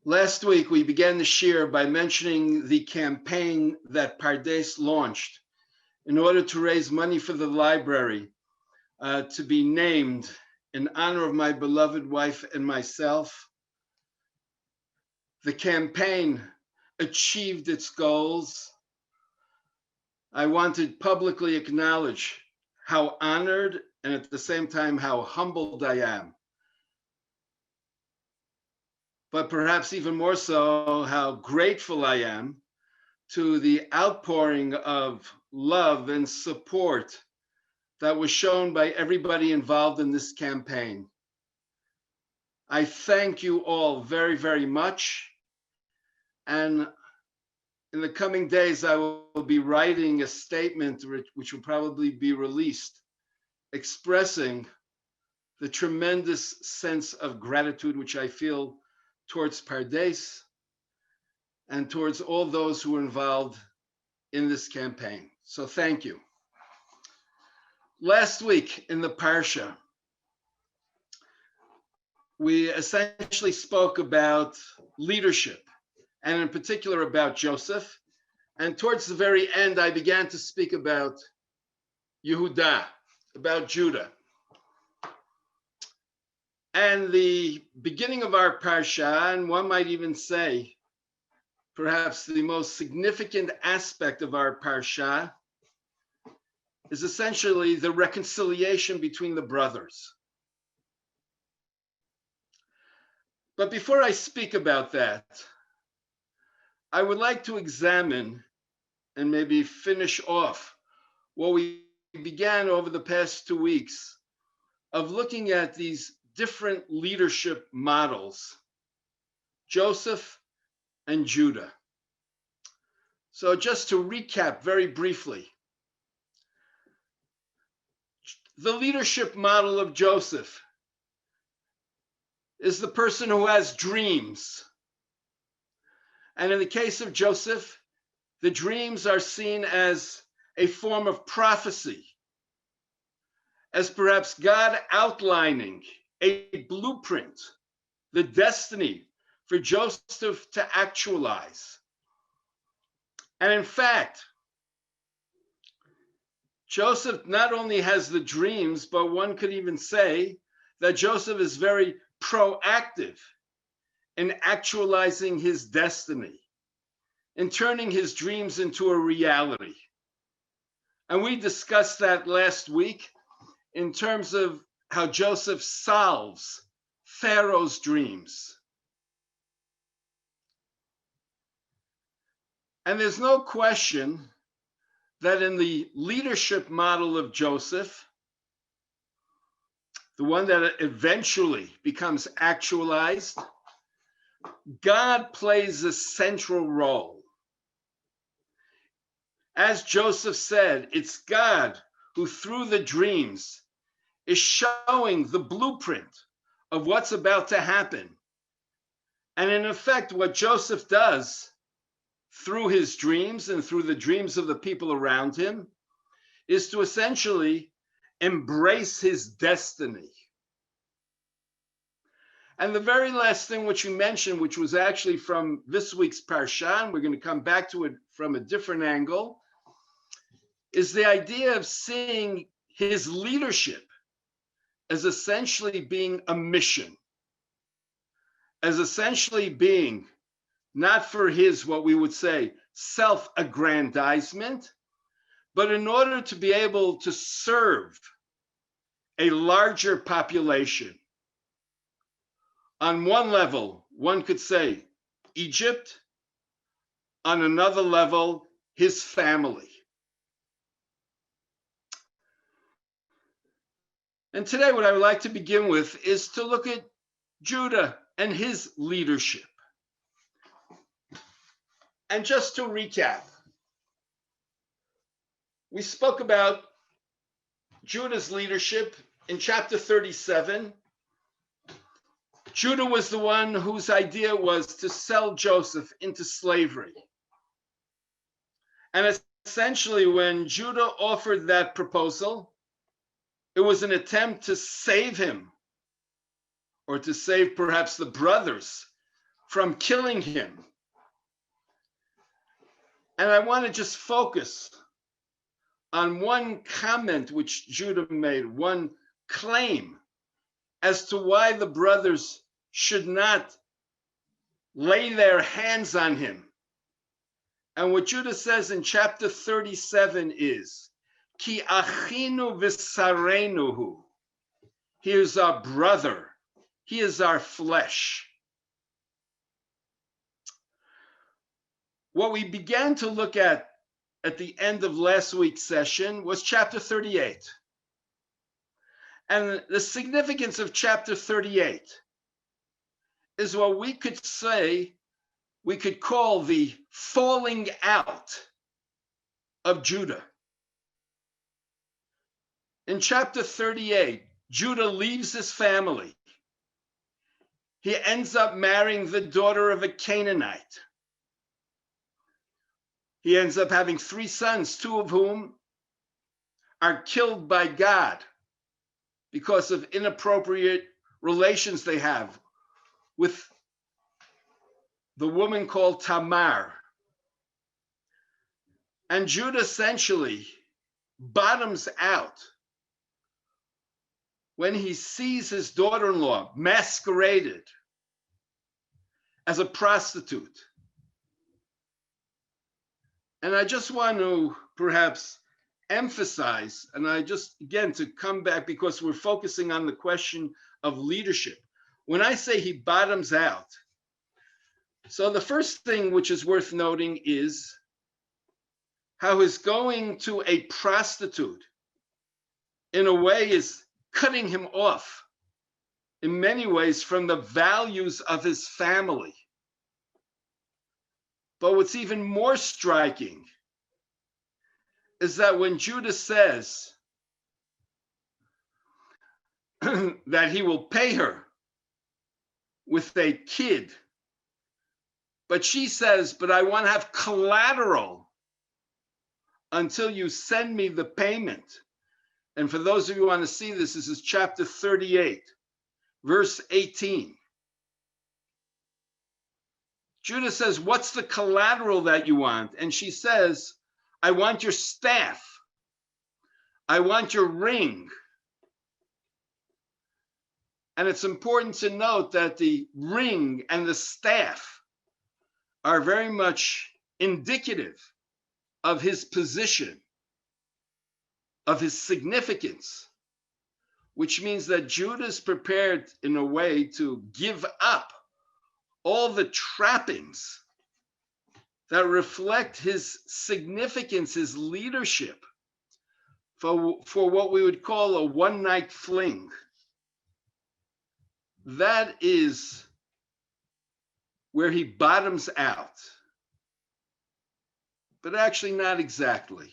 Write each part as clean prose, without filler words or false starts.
Last week, we began the shir by mentioning the campaign that Pardes launched in order to raise money for the library to be named in honor of my beloved wife and myself. The campaign achieved its goals. I want to publicly acknowledge how honored and at the same time how humbled I am. But perhaps even more so, how grateful I am to the outpouring of love and support that was shown by everybody involved in this campaign. I thank you all very, very much. And in the coming days, I will be writing a statement which will probably be released, expressing the tremendous sense of gratitude which I feel towards Pardes and towards all those who were involved in this campaign. So thank you. Last week in the Parsha, we essentially spoke about leadership, and in particular about Joseph. And towards the very end, I began to speak about Yehudah, about Judah. And the beginning of our Parsha, and one might even say, perhaps the most significant aspect of our Parsha, is essentially the reconciliation between the brothers. But before I speak about that, I would like to examine and maybe finish off what we began over the past 2 weeks of looking at these different leadership models, Joseph and Judah. So just to recap very briefly, the leadership model of Joseph is the person who has dreams. And in the case of Joseph, the dreams are seen as a form of prophecy, as perhaps God outlining a blueprint, the destiny for Joseph to actualize. And in fact, Joseph not only has the dreams, but one could even say that Joseph is very proactive in actualizing his destiny, in turning his dreams into a reality. And we discussed that last week in terms of how Joseph solves Pharaoh's dreams. And there's no question that in the leadership model of Joseph, the one that eventually becomes actualized, God plays a central role. As Joseph said, it's God who through the dreams is showing the blueprint of what's about to happen. And in effect, what Joseph does through his dreams and through the dreams of the people around him is to essentially embrace his destiny. And the very last thing which you mentioned, which was actually from this week's Parsha, and we're going to come back to it from a different angle, is the idea of seeing his leadership as essentially being a mission, as essentially being not for his, what we would say, self-aggrandizement, but in order to be able to serve a larger population. On one level, one could say Egypt, on another level, his family. And today, what I would like to begin with is to look at Judah and his leadership. And just to recap, we spoke about Judah's leadership in chapter 37. Judah was the one whose idea was to sell Joseph into slavery. And essentially, when Judah offered that proposal, it was an attempt to save him, or to save perhaps the brothers from killing him. And I want to just focus on one comment which Judah made, one claim as to why the brothers should not lay their hands on him. And what Judah says in chapter 37 is, Ki achinu v'sarenuhu. He is our brother. He is our flesh. What we began to look at the end of last week's session was chapter 38. And the significance of chapter 38 is what we could say, we could call the falling out of Judah. In chapter 38, Judah leaves his family. He ends up marrying the daughter of a Canaanite. He ends up having 3 sons, 2 of whom are killed by God because of inappropriate relations they have with the woman called Tamar. And Judah essentially bottoms out when he sees his daughter-in-law masqueraded as a prostitute. And I just want to perhaps emphasize, and I just, again, to come back because we're focusing on the question of leadership. When I say he bottoms out, so the first thing which is worth noting is how his going to a prostitute in a way is cutting him off in many ways from the values of his family. But what's even more striking is that when Judah says that he will pay her with a kid, but she says, but I want to have collateral until you send me the payment. And for those of you who want to see this, this is chapter 38, verse 18. Judah says, what's the collateral that you want? And she says, I want your staff. I want your ring. And it's important to note that the ring and the staff are very much indicative of his position, of his significance, which means that Judah is prepared in a way to give up all the trappings that reflect his significance, his leadership, for what we would call a one-night fling. That is where he bottoms out. But actually not exactly.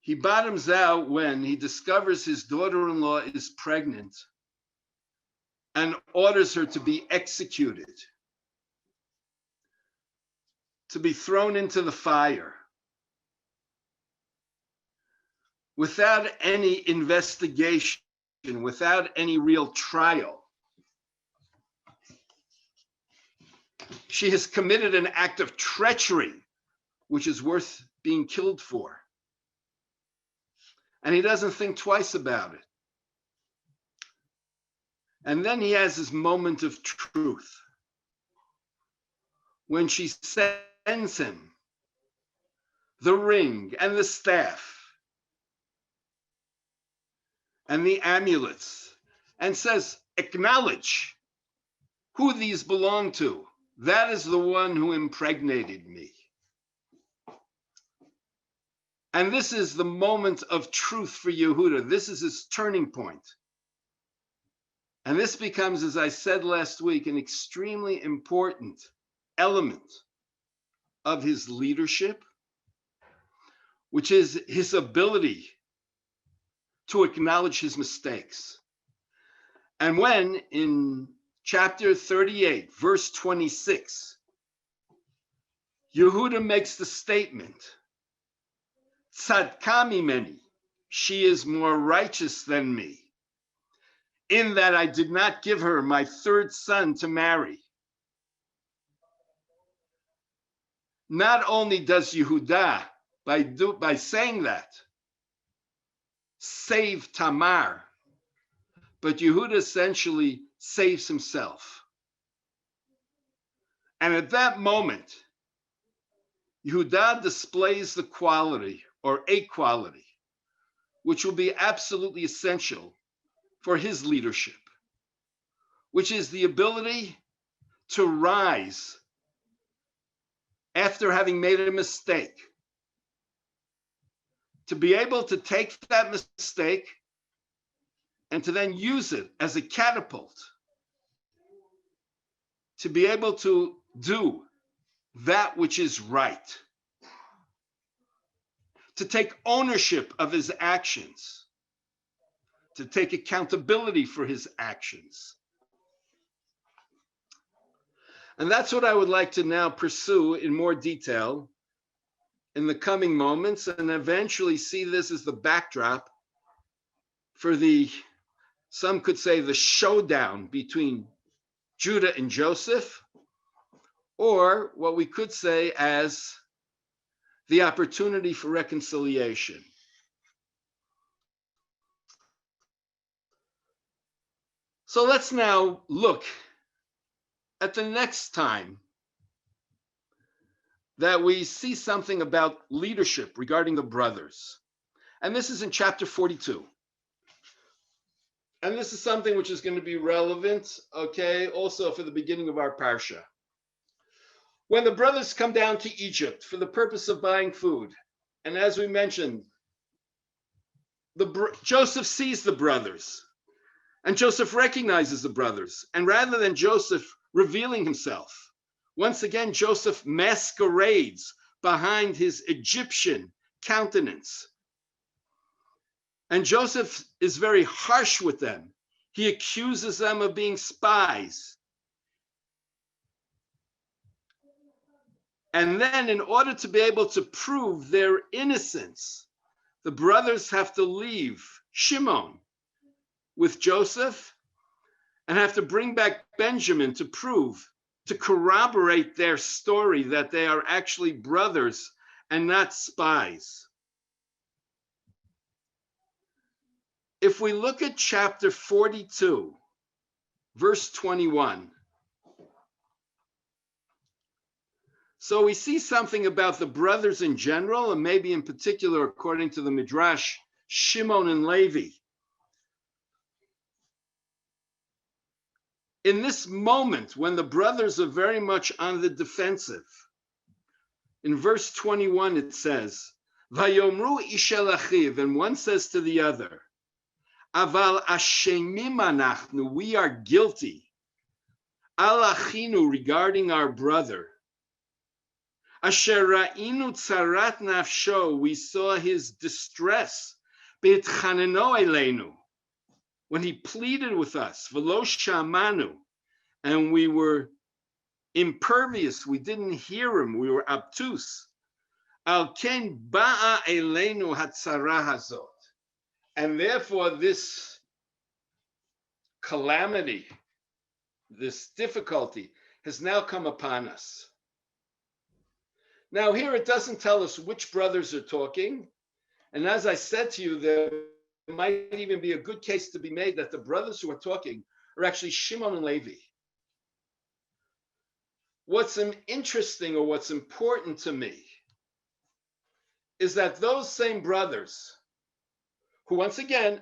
He bottoms out when he discovers his daughter-in-law is pregnant and orders her to be executed, to be thrown into the fire without any investigation, without any real trial. She has committed an act of treachery, which is worth being killed for. And he doesn't think twice about it. And then he has his moment of truth when she sends him the ring and the staff and the amulets and says, acknowledge who these belong to. That is the one who impregnated me. And this is the moment of truth for Yehuda. This is his turning point. And this becomes, as I said last week, an extremely important element of his leadership, which is his ability to acknowledge his mistakes. And when in chapter 38, verse 26, Yehuda makes the statement, Tzadka mimeni, she is more righteous than me, in that I did not give her my 3rd son to marry. not only does Yehuda, by saying that, save Tamar, but Yehuda essentially saves himself. And at that moment, Yehuda displays the quality or a quality which will be absolutely essential for his leadership, which is the ability to rise after having made a mistake, to be able to take that mistake and to then use it as a catapult to be able to do that which is right, to take ownership of his actions, to take accountability for his actions. And that's what I would like to now pursue in more detail in the coming moments, and eventually see this as the backdrop for some could say, the showdown between Judah and Joseph, or what we could say as the opportunity for reconciliation. So let's now look at the next time that we see something about leadership regarding the brothers. And this is in chapter 42. And this is something which is going to be relevant, okay, also for the beginning of our parsha. When the brothers come down to Egypt for the purpose of buying food, and as we mentioned, Joseph sees the brothers, and Joseph recognizes the brothers. And rather than Joseph revealing himself, once again, Joseph masquerades behind his Egyptian countenance. And Joseph is very harsh with them. He accuses them of being spies. And then in order to be able to prove their innocence, the brothers have to leave Shimon with Joseph and have to bring back Benjamin to corroborate their story that they are actually brothers and not spies. If we look at chapter 42, verse 21, so we see something about the brothers in general, and maybe in particular, according to the Midrash, Shimon and Levi. In this moment, when the brothers are very much on the defensive, in verse 21 it says, Vayomru ishel achiv, and one says to the other, Aval ashemim anachnu, we are guilty, al achinu, regarding our brother. Asher ra'inu tzarat nafsho, we saw his distress, beitchaneno eleinu, when he pleaded with us, v'lo shamanu, and we were impervious, we didn't hear him, we were obtuse. Al ken ba'a eleinu hatzara hazot, and therefore this calamity, this difficulty has now come upon us. Now here it doesn't tell us which brothers are talking. And as I said to you, there might even be a good case to be made that the brothers who are talking are actually Shimon and Levi. What's interesting, or what's important to me, is that those same brothers who, once again,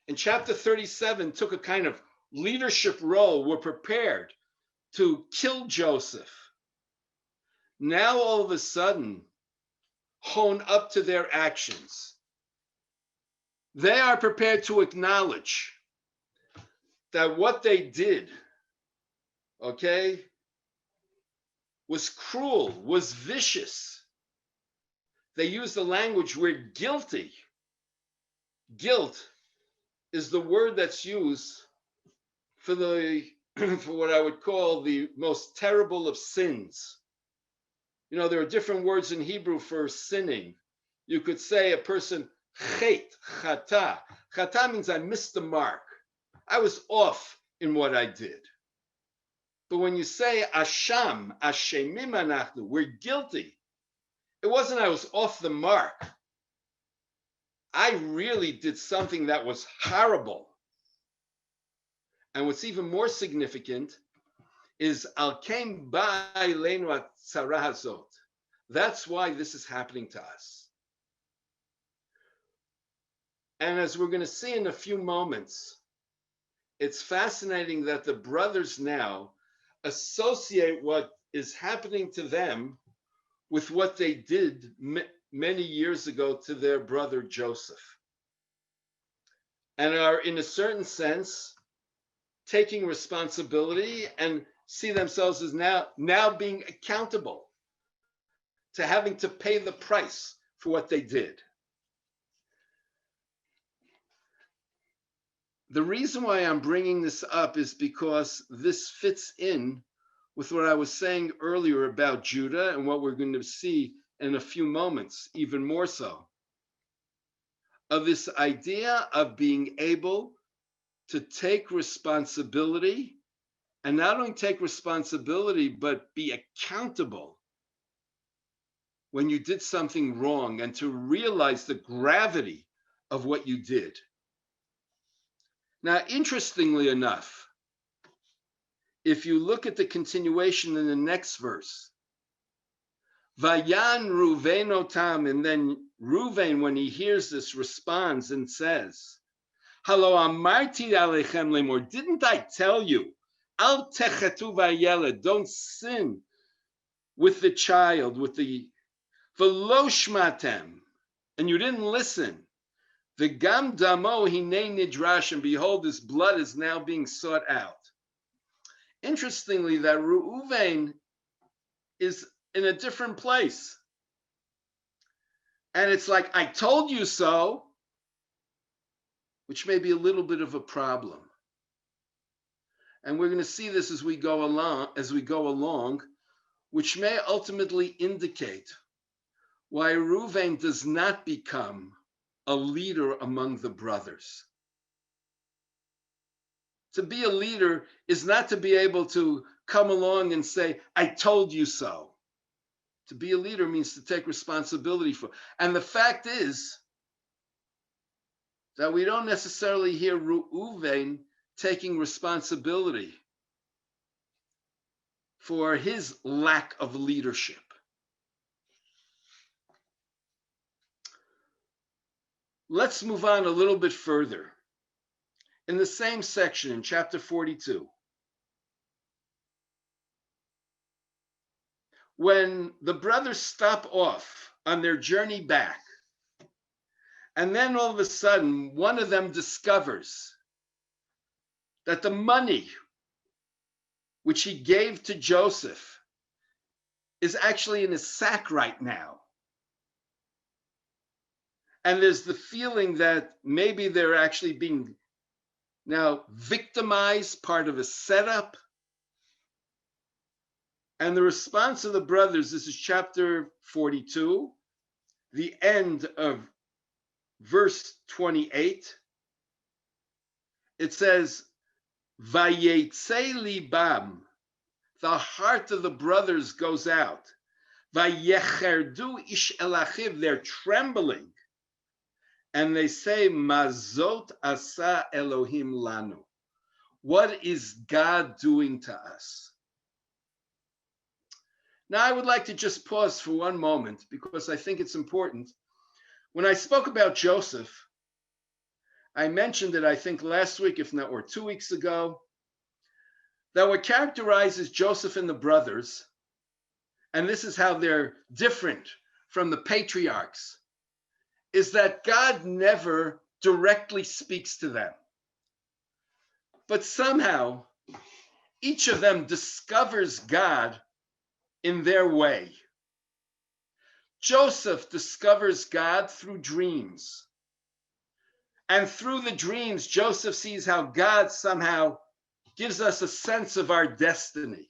in chapter 37 took a kind of leadership role, were prepared to kill Joseph, now all of a sudden hone up to their actions. They are prepared to acknowledge that what they did, okay, was cruel, was vicious. They use the language, we're guilty. Guilt is the word that's used for for what I would call the most terrible of sins. You know, there are different words in Hebrew for sinning. You could say a person, chet, chata. Chata means I missed the mark. I was off in what I did. But when you say asham, ashemim anachnu, we're guilty, It wasn't I was off the mark. I really did something that was horrible. And what's even more significant is al kem ba eleinu hatzara hazot. That's why this is happening to us. And as we're going to see in a few moments, it's fascinating that the brothers now associate what is happening to them with what they did many years ago to their brother Joseph, and are, in a certain sense, taking responsibility and see themselves as now being accountable to having to pay the price for what they did. The reason why I'm bringing this up is because this fits in with what I was saying earlier about Judah and what we're going to see in a few moments, even more so, of this idea of being able to take responsibility, and not only take responsibility, but be accountable when you did something wrong, and to realize the gravity of what you did. Now, interestingly enough, if you look at the continuation in the next verse, Vayan Ruvain otam, and then Ruvain, when he hears this, responds and says, Halo amarti alechem lemor, didn't I tell you, al techetu vayeled, don't sin with the child, with the velo shmatem, and you didn't listen. The gam damo hinei nidrash, and behold, his blood is now being sought out. Interestingly, that Reuven is in a different place. And it's like, I told you so, which may be a little bit of a problem. And we're going to see this as we go along, which may ultimately indicate why Reuven does not become a leader among the brothers. To be a leader is not to be able to come along and say, I told you so. To be a leader means to take responsibility for. And the fact is that we don't necessarily hear Reuven taking responsibility for his lack of leadership. Let's move on a little bit further. In the same section, in chapter 42, when the brothers stop off on their journey back, and then all of a sudden, one of them discovers that the money which he gave to Joseph is actually in his sack right now. And there's the feeling that maybe they're actually being now victimized, part of a setup. And the response of the brothers, this is chapter 42, the end of verse 28. It says, Vayetze libam, the heart of the brothers goes out. Vayecherdu ish el achiv, they're trembling. And they say, Mazot asa Elohim lanu. What is God doing to us? Now, I would like to just pause for one moment because I think it's important. When I spoke about Joseph, I mentioned it, I think last week, if not, or 2 weeks ago, that what characterizes Joseph and the brothers, and this is how they're different from the patriarchs, is that God never directly speaks to them. But somehow, each of them discovers God in their way. Joseph discovers God through dreams. And through the dreams, Joseph sees how God somehow gives us a sense of our destiny.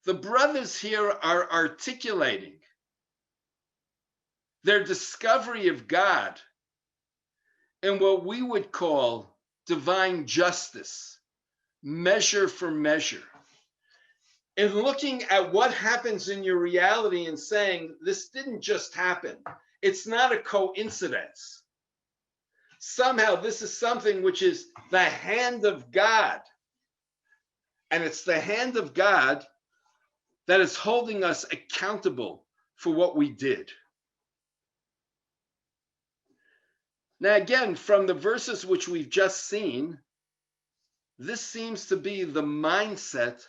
The brothers here are articulating their discovery of God in what we would call divine justice, measure for measure. in looking at what happens in your reality and saying, this didn't just happen. It's not a coincidence. Somehow this is something which is the hand of God. And it's the hand of God that is holding us accountable for what we did. Now, again, from the verses which we've just seen, this seems to be the mindset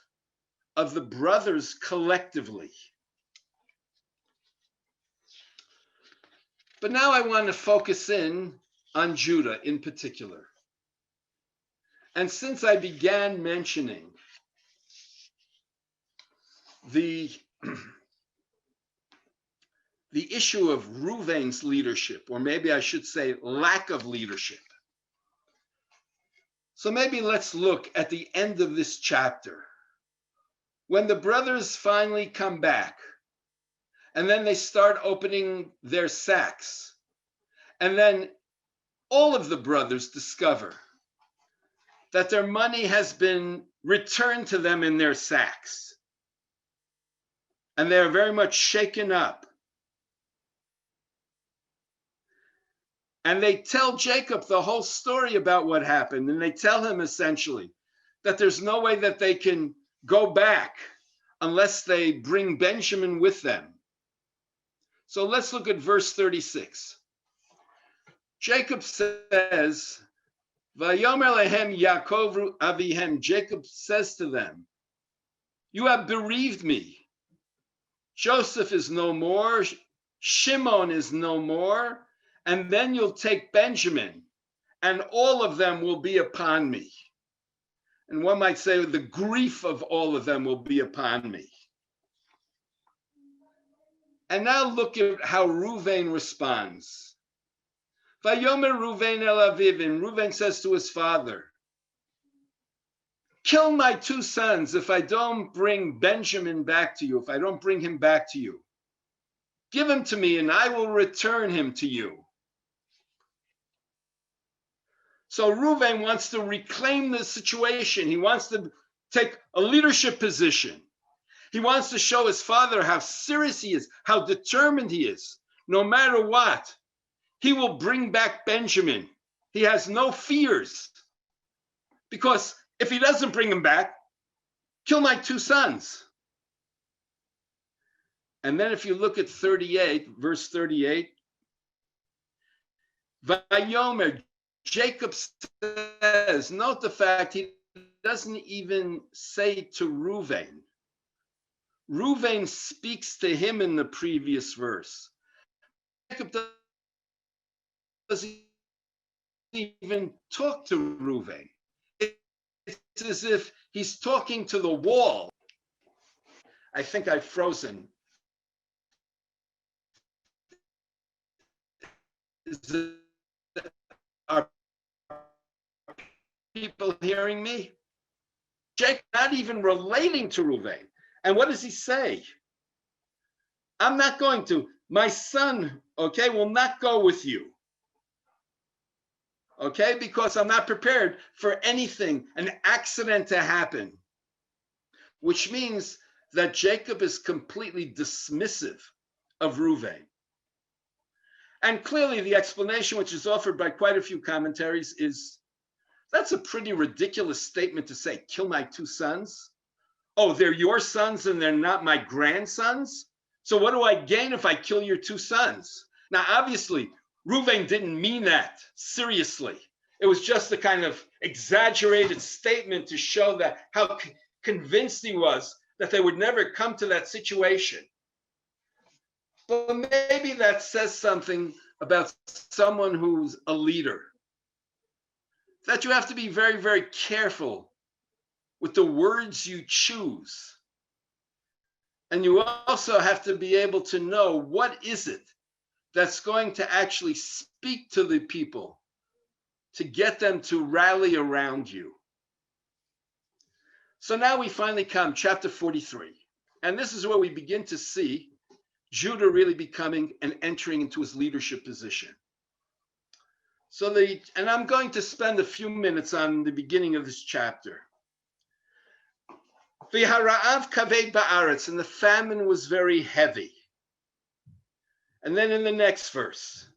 of the brothers collectively. But now I want to focus in on Judah in particular. And since I began mentioning the issue of Reuven's leadership, or maybe I should say lack of leadership. So maybe let's look at the end of this chapter. When the brothers finally come back, and then they start opening their sacks, and then all of the brothers discover that their money has been returned to them in their sacks. And they are very much shaken up. And they tell Jacob the whole story about what happened. And they tell him essentially that there's no way that they can go back unless they bring Benjamin with them. So let's look at verse 36. Jacob says, Vayomer lehem Yaakov avihem. Jacob says to them, you have bereaved me. Joseph is no more, Shimon is no more, and then you'll take Benjamin, and all of them will be upon me. And one might say the grief of all of them will be upon me. And now look at how Reuven responds. Vayomer Reuven el aviv, and Reuven says to his father, kill my two sons if I don't bring Benjamin back to you, if I don't bring him back to you. Give him to me and I will return him to you. So Reuven wants to reclaim the situation. He wants to take a leadership position. He wants to show his father how serious he is, how determined he is. No matter what, he will bring back Benjamin. He has no fears. Because if he doesn't bring him back, kill my two sons. And then if you look at 38, verse 38, Vayomer, Jacob says, note the fact he doesn't even say to Reuven. Reuven speaks to him in the previous verse. Jacob doesn't even talk to Reuven. It's as if he's talking to the wall. I think I've frozen. Are people hearing me? Jacob not even relating to Reuven. And what does he say? I'm not going to. My son, okay, will not go with you. Okay, because I'm not prepared for anything, an accident to happen, which means that Jacob is completely dismissive of Reuven. And clearly the explanation, which is offered by quite a few commentaries, is that's a pretty ridiculous statement to say, kill my two sons. Oh, they're your sons and they're not my grandsons? So what do I gain if I kill your two sons? Now, obviously, Reuven didn't mean that seriously. It was just a kind of exaggerated statement to show that how convinced he was that they would never come to that situation. But maybe that says something about someone who's a leader. That you have to be very, very careful with the words you choose. And you also have to be able to know what is it that's going to actually speak to the people to get them to rally around you. So now we finally come, chapter 43. And this is where we begin to see Judah really becoming and entering into his leadership position. And I'm going to spend a few minutes on the beginning of this chapter. V'hara'av kaved ba'aretz, and the famine was very heavy. And then in the next verse,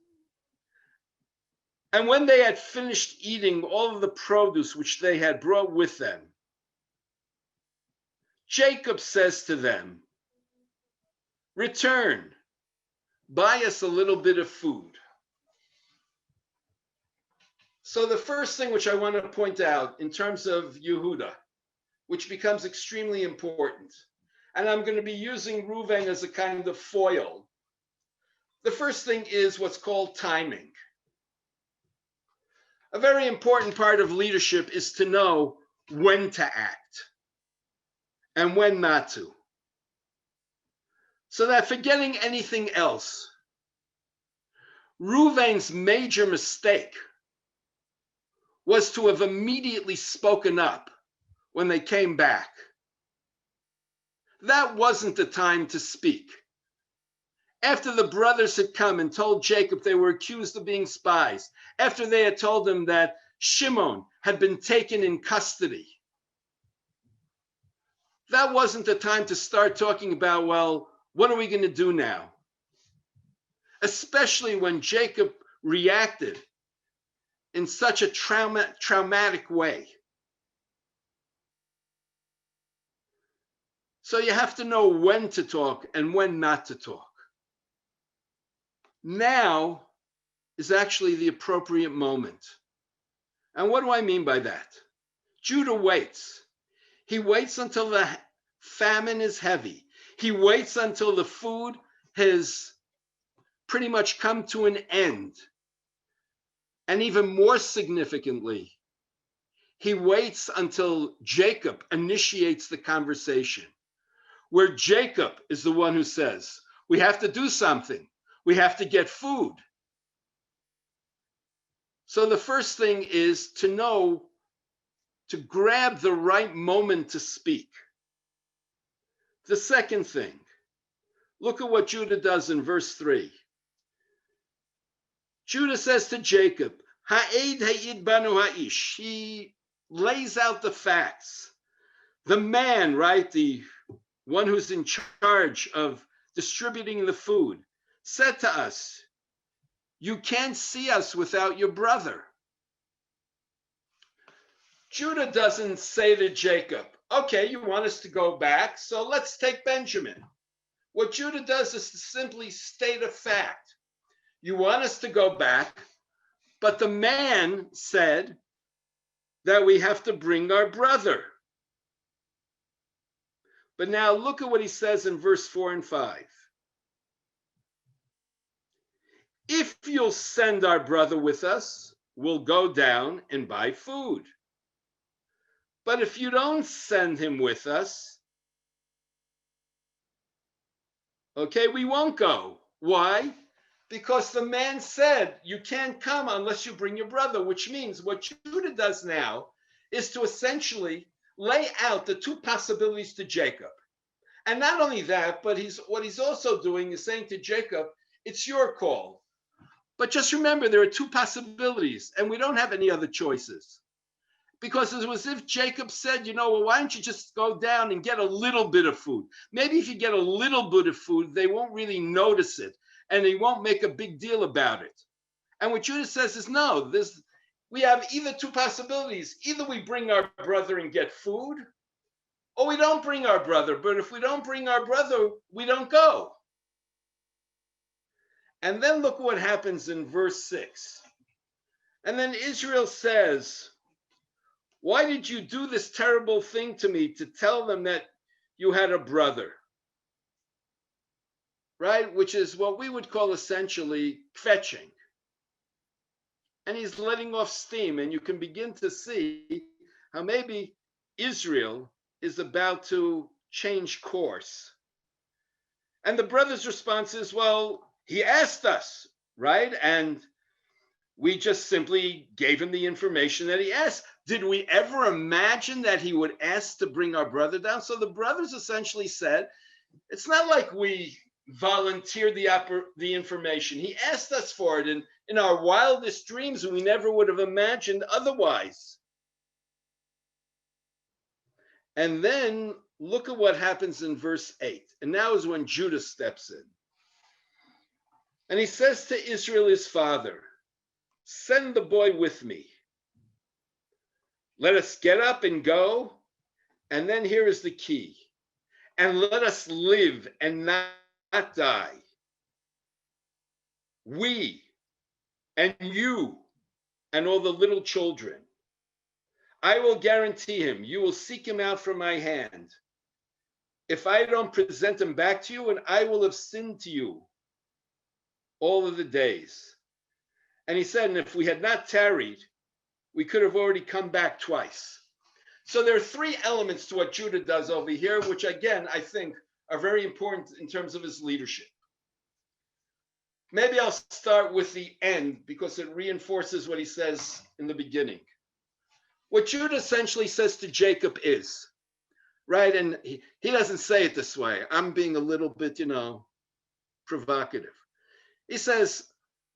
and when they had finished eating all of the produce which they had brought with them, Jacob says to them, return, buy us a little bit of food. So the first thing which I want to point out in terms of Yehuda, which becomes extremely important, and I'm going to be using Reuven as a kind of foil. The first thing is what's called timing. A very important part of leadership is to know when to act and when not to. So that forgetting anything else, Reuven's major mistake was to have immediately spoken up when they came back. That wasn't the time to speak. After the brothers had come and told Jacob they were accused of being spies, after they had told him that Shimon had been taken in custody, that wasn't the time to start talking about, well, what are we going to do now? Especially when Jacob reacted in such a traumatic way. So you have to know when to talk and when not to talk. Now is actually the appropriate moment. And what do I mean by that? Judah waits. He waits until the famine is heavy. He waits until the food has pretty much come to an end. And even more significantly, he waits until Jacob initiates the conversation, where Jacob is the one who says, we have to do something. We have to get food. So the first thing is to know, to grab the right moment to speak. The second thing, look at what Judah does in verse 3. Judah says to Jacob, Ha'ed ha'id banu ha'ish. He lays out the facts. The man, right, the one who's in charge of distributing the food, said to us, you can't see us without your brother. Judah doesn't say to Jacob, okay, you want us to go back, so let's take Benjamin. What Judah does is to simply state a fact. You want us to go back, but the man said that we have to bring our brother. But now look at what he says in verse 4 and 5. If you'll send our brother with us, we'll go down and buy food. But if you don't send him with us, okay, we won't go. Why? Because the man said, you can't come unless you bring your brother, which means what Judah does now is to essentially lay out the two possibilities to Jacob. And not only that, but what he's also doing is saying to Jacob, it's your call. But just remember, there are two possibilities, and we don't have any other choices. Because it was as if Jacob said, well, why don't you just go down and get a little bit of food? Maybe if you get a little bit of food, they won't really notice it, and they won't make a big deal about it. And what Judah says is, no, we have either two possibilities. Either we bring our brother and get food, or we don't bring our brother. But if we don't bring our brother, we don't go. And then look what happens in verse 6. And then Israel says, why did you do this terrible thing to me to tell them that you had a brother? Right? Which is what we would call essentially fetching. And he's letting off steam, and you can begin to see how maybe Israel is about to change course. And the brother's response is, well, he asked us, right? And we just simply gave him the information that he asked. Did we ever imagine that he would ask to bring our brother down? So the brothers essentially said, it's not like we volunteered the information. He asked us for it. And in our wildest dreams, we never would have imagined otherwise. And then look at what happens in verse 8. And now is when Judah steps in. And he says to Israel, his father, send the boy with me. Let us get up and go. And then here is the key. And let us live and not die. We and you and all the little children. I will guarantee him. You will seek him out from my hand. If I don't present him back to you, and I will have sinned to you all of the days. And he said, and if we had not tarried, we could have already come back twice. So there are three elements to what Judah does over here, which again, I think are very important in terms of his leadership. Maybe I'll start with the end because it reinforces what he says in the beginning. What Judah essentially says to Jacob is, right, and he doesn't say it this way. I'm being a little bit, provocative. He says,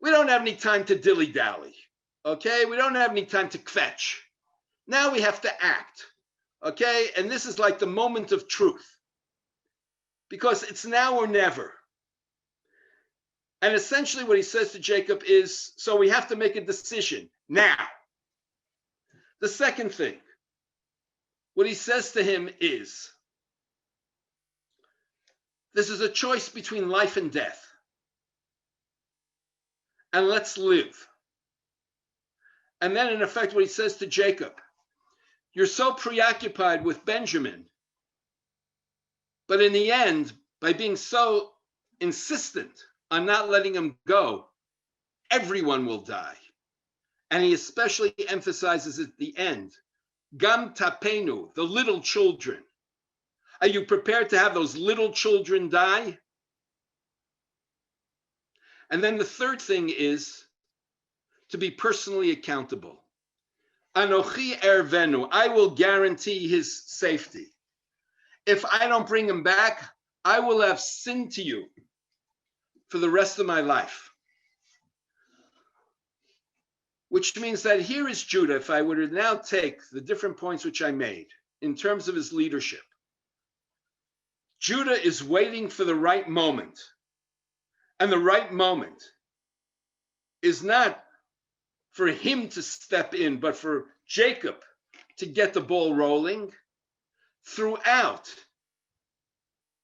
we don't have any time to dilly-dally, okay? We don't have any time to kvetch. Now we have to act, okay? And this is like the moment of truth because it's now or never. And essentially what he says to Jacob is, so we have to make a decision now. The second thing, what he says to him is, this is a choice between life and death. And let's live. And then in effect, what he says to Jacob, you're so preoccupied with Benjamin, but in the end, by being so insistent on not letting him go, everyone will die. And he especially emphasizes at the end, Gam tapenu, the little children. Are you prepared to have those little children die? And then the third thing is to be personally accountable. Anochi ervenu, I will guarantee his safety. If I don't bring him back, I will have sinned to you for the rest of my life. Which means that here is Judah, if I were to now take the different points which I made in terms of his leadership. Judah is waiting for the right moment. And the right moment is not for him to step in, but for Jacob to get the ball rolling. Throughout,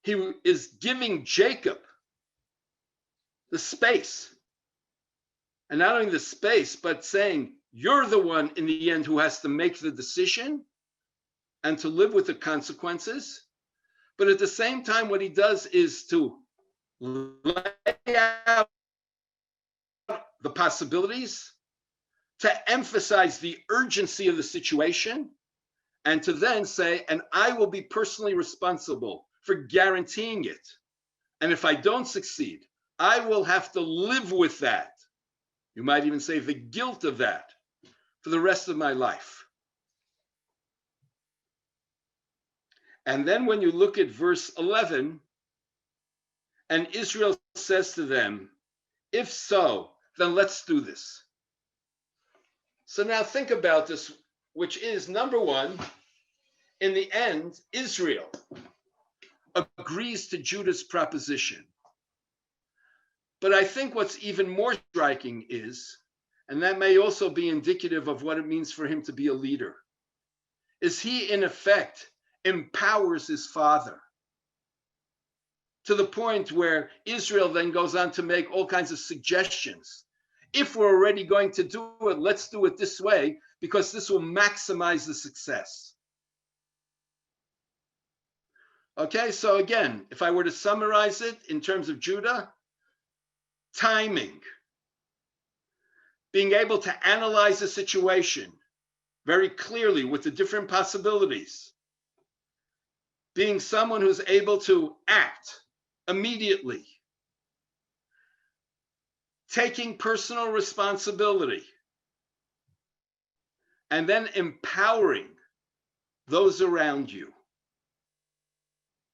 he is giving Jacob the space. And not only the space, but saying, you're the one in the end who has to make the decision and to live with the consequences. But at the same time, what he does is to lay out the possibilities, to emphasize the urgency of the situation, and to then say, and I will be personally responsible for guaranteeing it. And if I don't succeed, I will have to live with that. You might even say the guilt of that for the rest of my life. And then when you look at verse 11, and Israel says to them, if so, then let's do this. So now think about this, which is number one, in the end, Israel agrees to Judah's proposition. But I think what's even more striking is, and that may also be indicative of what it means for him to be a leader, is he in effect empowers his father to the point where Israel then goes on to make all kinds of suggestions. If we're already going to do it, let's do it this way, because this will maximize the success. Okay, so again, if I were to summarize it in terms of Judah, timing, being able to analyze the situation very clearly with the different possibilities, being someone who's able to act immediately, taking personal responsibility, and then empowering those around you.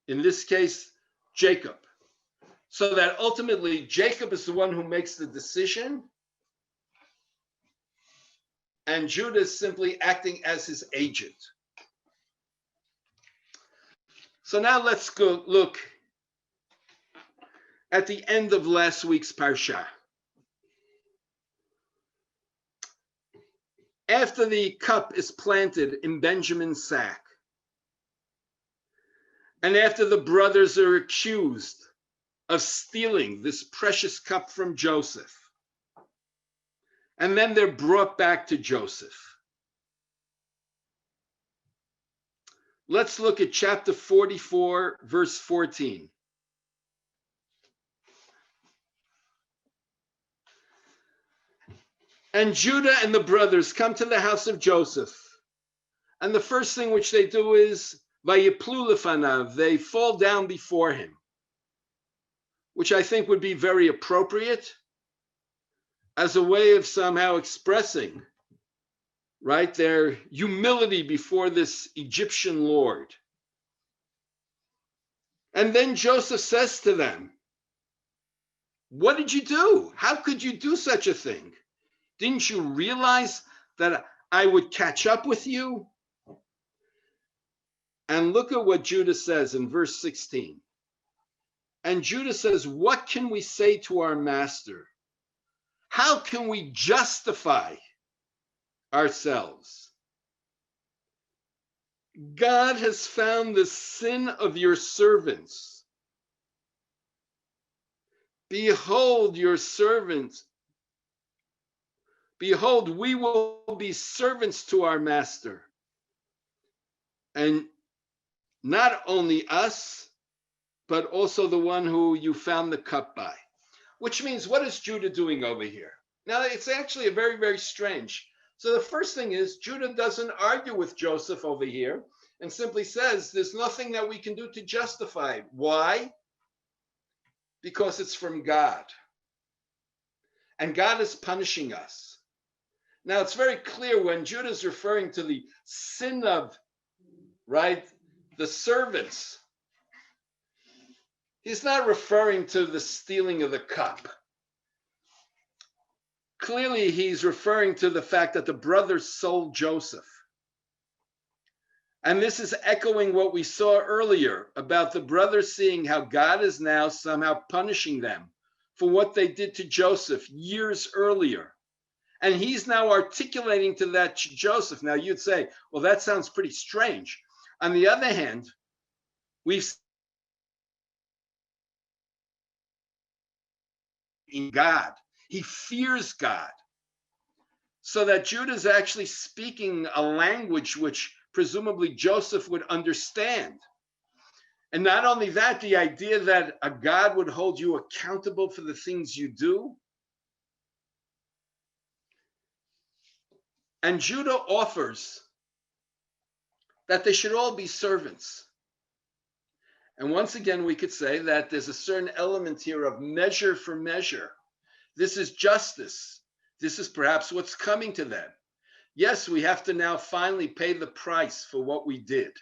In this case, Jacob. So that ultimately Jacob is the one who makes the decision, and Judah is simply acting as his agent. So now let's go look at the end of last week's Parsha. After the cup is planted in Benjamin's sack, and after the brothers are accused of stealing this precious cup from Joseph, and then they're brought back to Joseph. Let's look at chapter 44, verse 14. And Judah and the brothers come to the house of Joseph. And the first thing which they do is, Vayiplu lefanav, they fall down before him, which I think would be very appropriate as a way of somehow expressing, right, their humility before this Egyptian lord. And then Joseph says to them, what did you do? How could you do such a thing? Didn't you realize that I would catch up with you? And look at what Judah says in verse 16. And Judah says, what can we say to our master? How can we justify ourselves? God has found the sin of your servants. Behold, your servants. Behold, we will be servants to our master. And not only us, but also the one who you found the cup by. Which means, what is Judah doing over here? Now, it's actually a very, very strange. So the first thing is, Judah doesn't argue with Joseph over here and simply says, there's nothing that we can do to justify it. Why? Because it's from God. And God is punishing us. Now, it's very clear when Judah is referring to the sin of, right, the servants. He's not referring to the stealing of the cup. Clearly, he's referring to the fact that the brothers sold Joseph. And this is echoing what we saw earlier about the brothers seeing how God is now somehow punishing them for what they did to Joseph years earlier. And he's now articulating to that Joseph. Now, you'd say, well, that sounds pretty strange. On the other hand, we've in God. He fears God. So that Judah is actually speaking a language which presumably Joseph would understand. And not only that, the idea that a God would hold you accountable for the things you do. And Judah offers that they should all be servants. And once again, we could say that there's a certain element here of measure for measure. This is justice. This is perhaps what's coming to them. Yes, we have to now finally pay the price for what we did.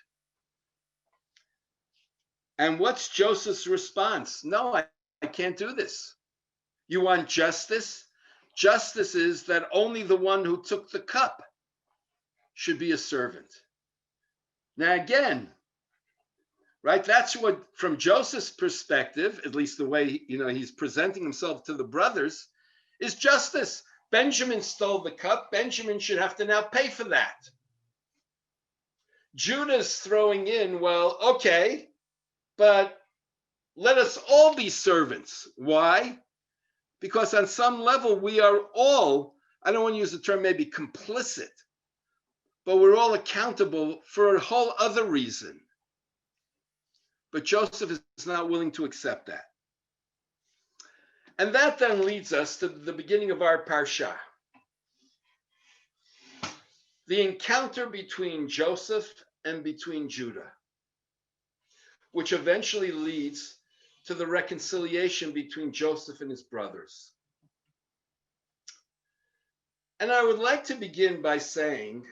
And what's Joseph's response? No, I can't do this. You want justice? Justice is that only the one who took the cup should be a servant. Now again, right, that's what, from Joseph's perspective, at least the way, he's presenting himself to the brothers, is justice. Benjamin stole the cup. Benjamin should have to now pay for that. Judah's throwing in, well, okay, but let us all be servants. Why? Because on some level, we are all, I don't want to use the term maybe complicit, but we're all accountable for a whole other reason. But Joseph is not willing to accept that. And that then leads us to the beginning of our Parsha. The encounter between Joseph and between Judah, which eventually leads to the reconciliation between Joseph and his brothers. And I would like to begin by saying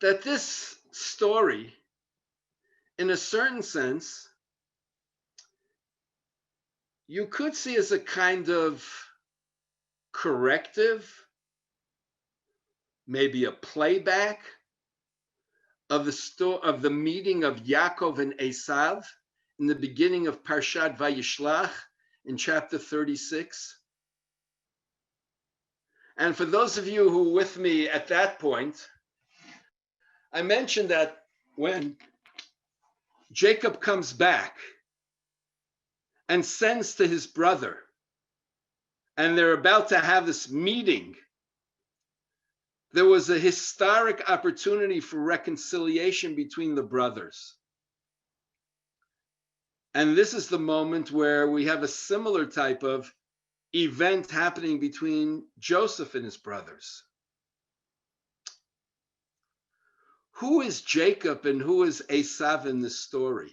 that this story, in a certain sense, you could see as a kind of corrective, maybe a playback of the meeting of Yaakov and Esav in the beginning of Parashat VaYigash in chapter 36. And for those of you who were with me at that point, I mentioned that when Jacob comes back and sends to his brother, and they're about to have this meeting, there was a historic opportunity for reconciliation between the brothers. And this is the moment where we have a similar type of event happening between Joseph and his brothers. Who is Jacob and who is Esav in this story?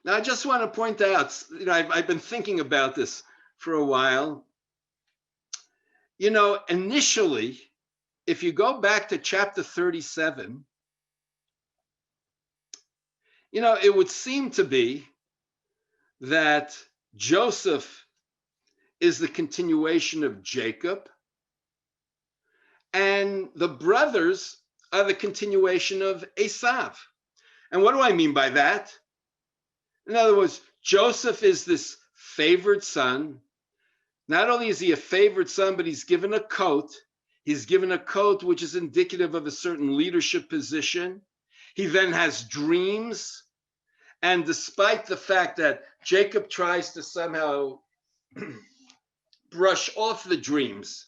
Now, I just want to point out, I've been thinking about this for a while. Initially, if you go back to chapter 37, it would seem to be that Joseph is the continuation of Jacob, and the brothers are the continuation of Esav. And what do I mean by that? In other words, Joseph is this favored son. Not only is he a favored son, but he's given a coat. He's given a coat which is indicative of a certain leadership position. He then has dreams. And despite the fact that Jacob tries to somehow brush off the dreams,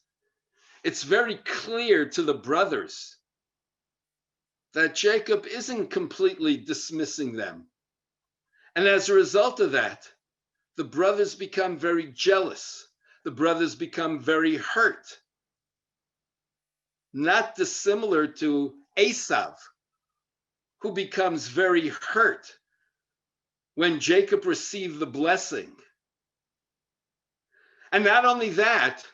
it's very clear to the brothers that Jacob isn't completely dismissing them. And as a result of that, the brothers become very jealous. The brothers become very hurt. Not dissimilar to Esav, who becomes very hurt when Jacob received the blessing. And not only that,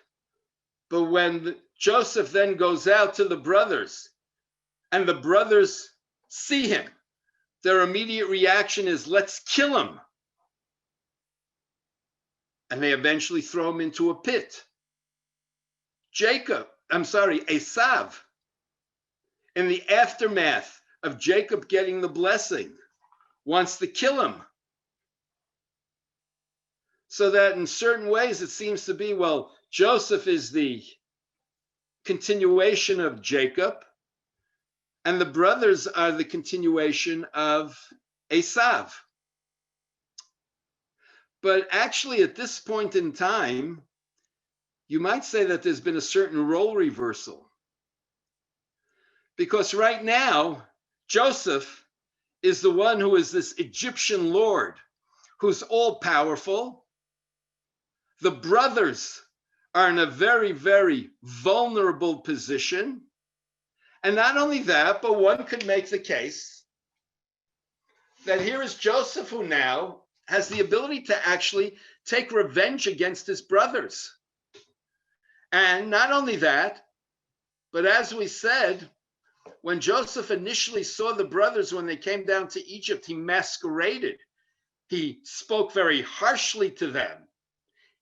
but when Joseph then goes out to the brothers and the brothers see him, their immediate reaction is, let's kill him. And they eventually throw him into a pit. Esav, in the aftermath of Jacob getting the blessing, wants to kill him. So that in certain ways it seems to be, well, Joseph is the continuation of Jacob, and the brothers are the continuation of Esav. But actually, at this point in time, you might say that there's been a certain role reversal. Because right now, Joseph is the one who is this Egyptian lord who's all powerful. The brothers are in a very, very vulnerable position. And not only that, but one could make the case that here is Joseph, who now has the ability to actually take revenge against his brothers. And not only that, but as we said, when Joseph initially saw the brothers when they came down to Egypt, he masqueraded. He spoke very harshly to them.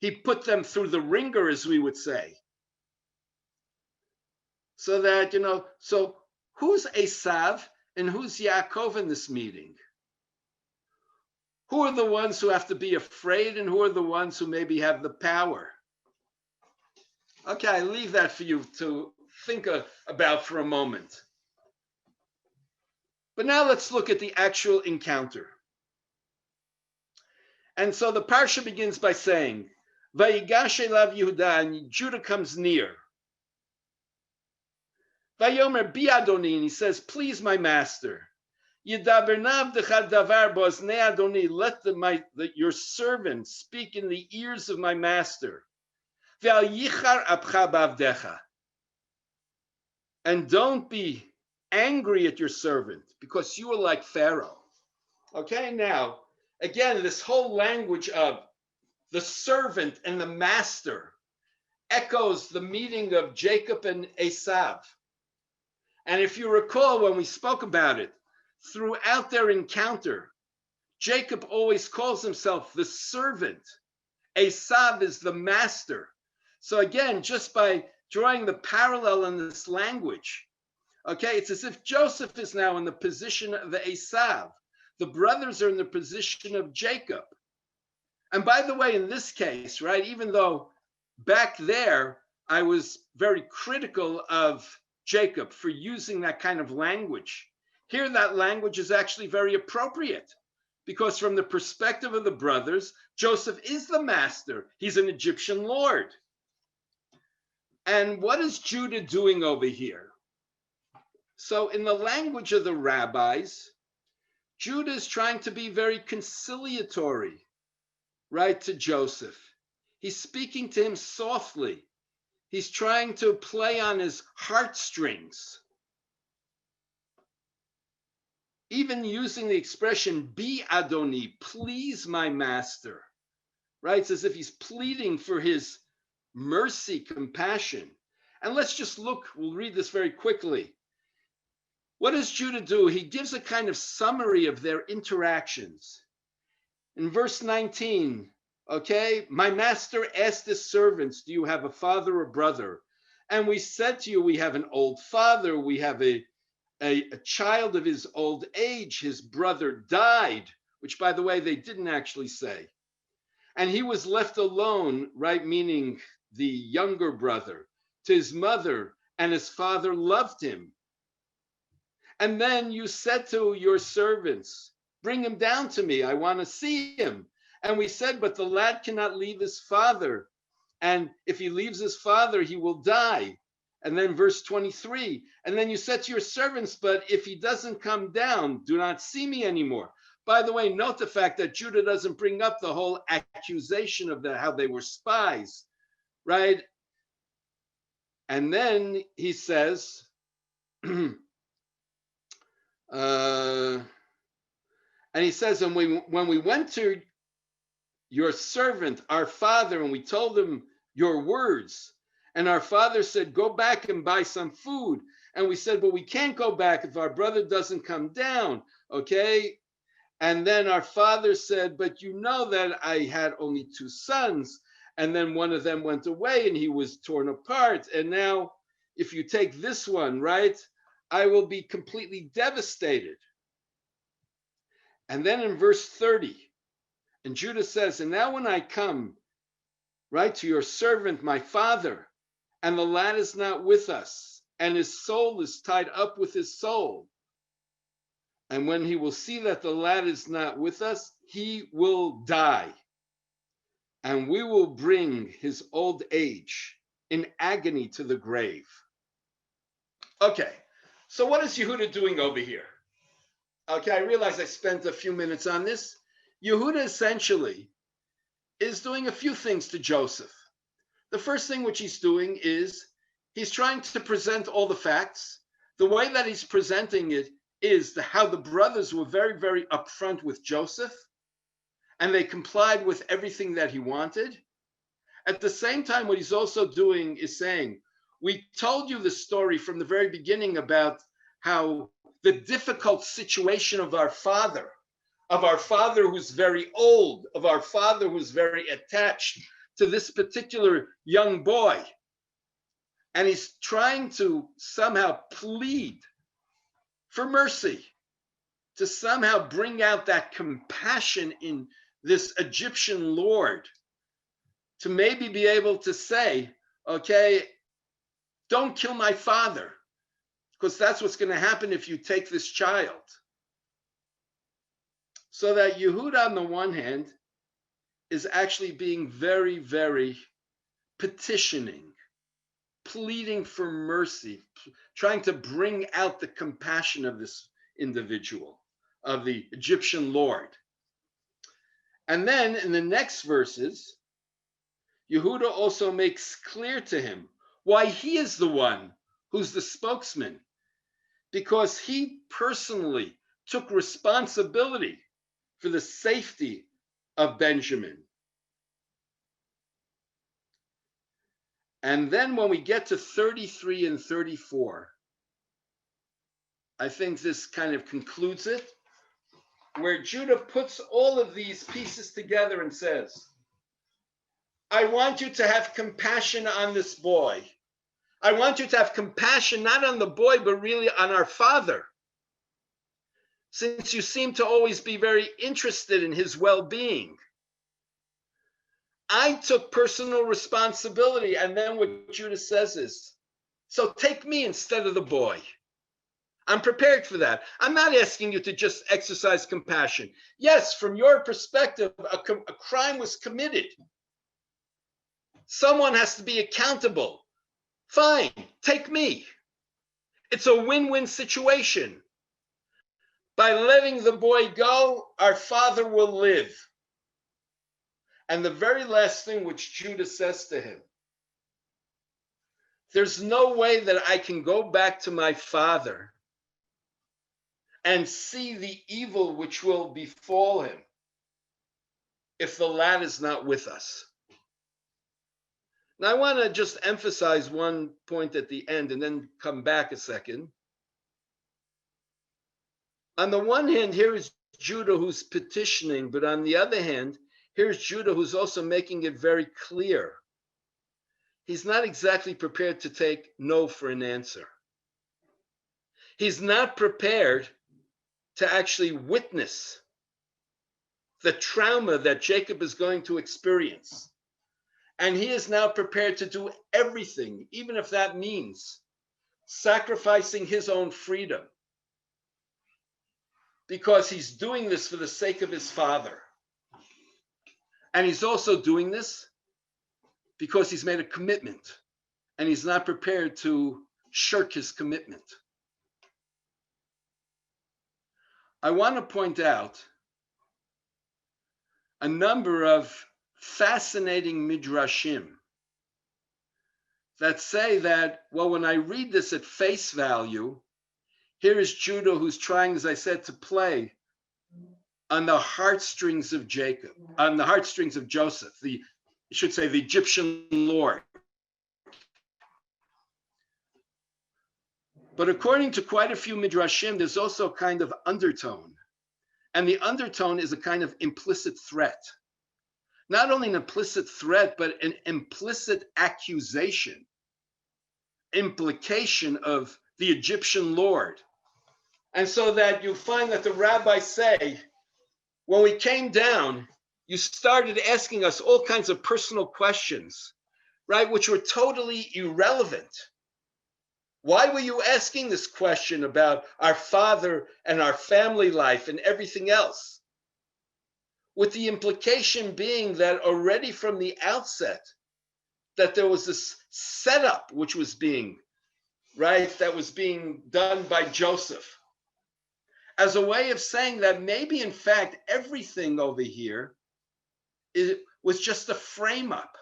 He put them through the ringer, as we would say. So that, so who's Esav and who's Yaakov in this meeting? Who are the ones who have to be afraid and who are the ones who maybe have the power? Okay, I leave that for you to think about for a moment. But now let's look at the actual encounter. And so the parsha begins by saying, VaYigash elav Yehuda, and Judah comes near. Vayomer bi Adoni, and he says, please, my master. Yedabernav dechad davar bo'aznei Adoni, let your servant speak in the ears of my master. Ve'al yichar apcha b'avdecha. And don't be angry at your servant, because you are like Pharaoh. Okay, now, again, this whole language of the servant and the master echoes the meeting of Jacob and Esav. And if you recall, when we spoke about it, throughout their encounter, Jacob always calls himself the servant. Esav is the master. So again, just by drawing the parallel in this language. Okay, it's as if Joseph is now in the position of Esav. The brothers are in the position of Jacob. And by the way, in this case, right, even though back there I was very critical of Jacob for using that kind of language, here that language is actually very appropriate, because from the perspective of the brothers, Joseph is the master. He's an Egyptian lord. And what is Judah doing over here? So in the language of the rabbis, Judah is trying to be very conciliatory, right, to Joseph. He's speaking to him softly. He's trying to play on his heartstrings. Even using the expression, be Adoni, please my master, right? It's as if he's pleading for his mercy, compassion. And let's just look, we'll read this very quickly. What does Judah do? He gives a kind of summary of their interactions. In verse 19, okay, my master asked his servants, do you have a father or brother? And we said to you, we have an old father, we have a child of his old age, his brother died, which by the way, they didn't actually say. And he was left alone, right, meaning the younger brother, to his mother, and his father loved him. And then you said to your servants, bring him down to me, I want to see him. And we said, but the lad cannot leave his father. And if he leaves his father, he will die. And then verse 23, and then you said to your servants, but if he doesn't come down, do not see me anymore. By the way, note the fact that Judah doesn't bring up the whole accusation of how they were spies, right? And then he says, and he says, and when we went to your servant, our father, and we told him your words, and our father said, go back and buy some food. And we said, but we can't go back if our brother doesn't come down, okay? And then our father said, but you know that I had only 2 sons, and then one of them went away and he was torn apart. And now if you take this one, right, I will be completely devastated. And then in verse 30, and Judah says, and now when I come, right, to your servant, my father, and the lad is not with us, and his soul is tied up with his soul. And when he will see that the lad is not with us, he will die. And we will bring his old age in agony to the grave. Okay, so what is Yehuda doing over here? Okay, I realize I spent a few minutes on this. Yehuda essentially is doing a few things to Joseph. The first thing which he's doing is he's trying to present all the facts. The way that he's presenting it is how the brothers were very, very upfront with Joseph, and they complied with everything that he wanted. At the same time, what he's also doing is saying, we told you the story from the very beginning about how the difficult situation of our father who's very old, of our father who's very attached to this particular young boy. And he's trying to somehow plead for mercy, to somehow bring out that compassion in this Egyptian lord, to maybe be able to say, okay, don't kill my father, because that's what's going to happen if you take this child. So that Yehuda, on the one hand, is actually being very, very petitioning, pleading for mercy, trying to bring out the compassion of this individual, of the Egyptian lord. And then in the next verses, Yehuda also makes clear to him why he is the one who's the spokesman, because he personally took responsibility for the safety of Benjamin. And then when we get to 33 and 34, I think this kind of concludes it, where Judah puts all of these pieces together and says, I want you to have compassion on this boy. I want you to have compassion, not on the boy, but really on our father. Since you seem to always be very interested in his well-being. I took personal responsibility. And then what Judah says is, so take me instead of the boy. I'm prepared for that. I'm not asking you to just exercise compassion. Yes, from your perspective, a crime was committed. Someone has to be accountable. Fine, take me. It's a win-win situation. By letting the boy go, our father will live. And the very last thing which Judah says to him, there's no way that I can go back to my father and see the evil which will befall him if the lad is not with us. Now, I want to just emphasize one point at the end and then come back a second. On the one hand, here is Judah who's petitioning, but on the other hand, here's Judah who's also making it very clear. He's not exactly prepared to take no for an answer. He's not prepared to actually witness the trauma that Jacob is going to experience. And he is now prepared to do everything, even if that means sacrificing his own freedom, because he's doing this for the sake of his father. And he's also doing this because he's made a commitment and he's not prepared to shirk his commitment. I want to point out a number of fascinating midrashim that say that, well, when I read this at face value, here is Judah who's trying, as I said, to play on the heartstrings of Jacob, on the heartstrings of Joseph, I should say the Egyptian lord. But according to quite a few midrashim, there's also a kind of undertone. And the undertone is a kind of implicit threat. Not only an implicit threat, but an implicit accusation, implication of the Egyptian lord. And so that you find that the rabbis say, when we came down, you started asking us all kinds of personal questions, right, which were totally irrelevant. Why were you asking this question about our father and our family life and everything else? With the implication being that already from the outset, that there was this setup which was being, right, that was being done by Joseph, as a way of saying that maybe in fact everything over here was just a frame up.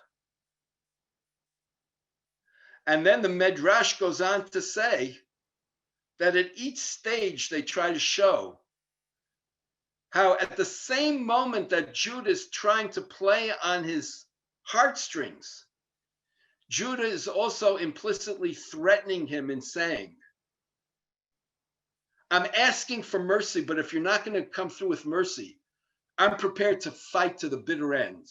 And then the Midrash goes on to say that at each stage they try to show how at the same moment that Judah is trying to play on his heartstrings, Judah is also implicitly threatening him and saying, I'm asking for mercy, but if you're not going to come through with mercy, I'm prepared to fight to the bitter end.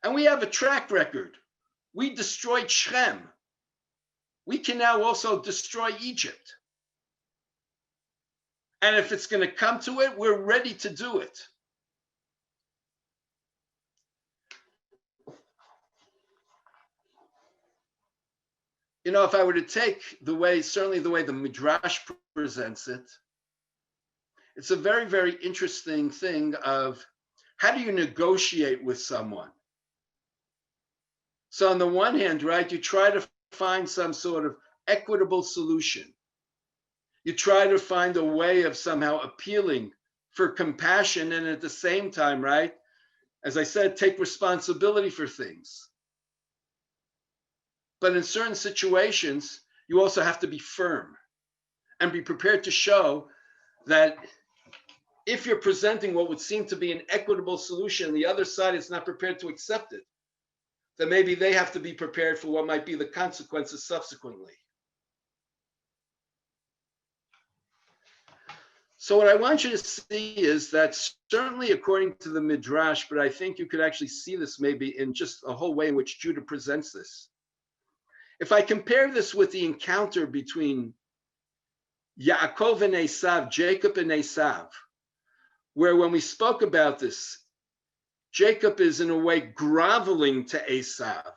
And we have a track record. We destroyed Shem. We can now also destroy Egypt. And if it's going to come to it, we're ready to do it. You know, if I were to take certainly the way the Midrash presents it, it's a very, very interesting thing of how do you negotiate with someone? So on the one hand, right, you try to find some sort of equitable solution. You try to find a way of somehow appealing for compassion and at the same time, right, as I said, take responsibility for things. But in certain situations, you also have to be firm and be prepared to show that if you're presenting what would seem to be an equitable solution, the other side is not prepared to accept it, then maybe they have to be prepared for what might be the consequences subsequently. So what I want you to see is that certainly according to the Midrash, but I think you could actually see this maybe in just a whole way in which Judah presents this, If I compare this with the encounter between Yaakov and Esav, Jacob and Esav, where when we spoke about this, Jacob is in a way groveling to Esav.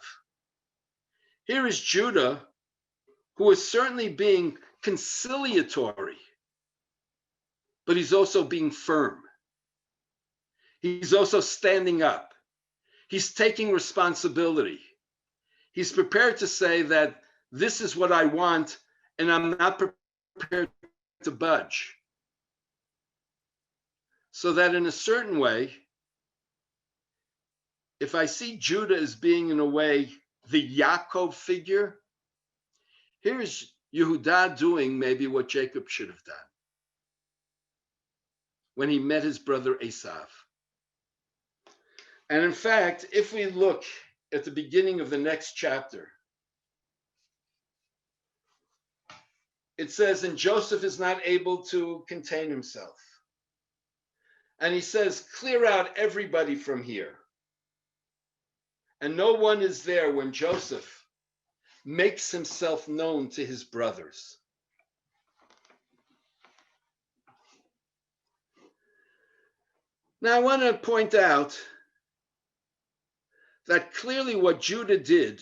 Here is Judah, who is certainly being conciliatory, but he's also being firm. He's also standing up. He's taking responsibility. He's prepared to say that this is what I want, and I'm not prepared to budge. So that in a certain way, if I see Judah as being in a way the Yaakov figure, here is Yehudah doing maybe what Jacob should have done when he met his brother Esav. And in fact, if we look at the beginning of the next chapter, it says, and Joseph is not able to contain himself. And he says, clear out everybody from here. And no one is there when Joseph makes himself known to his brothers. Now, I want to point out that clearly what Judah did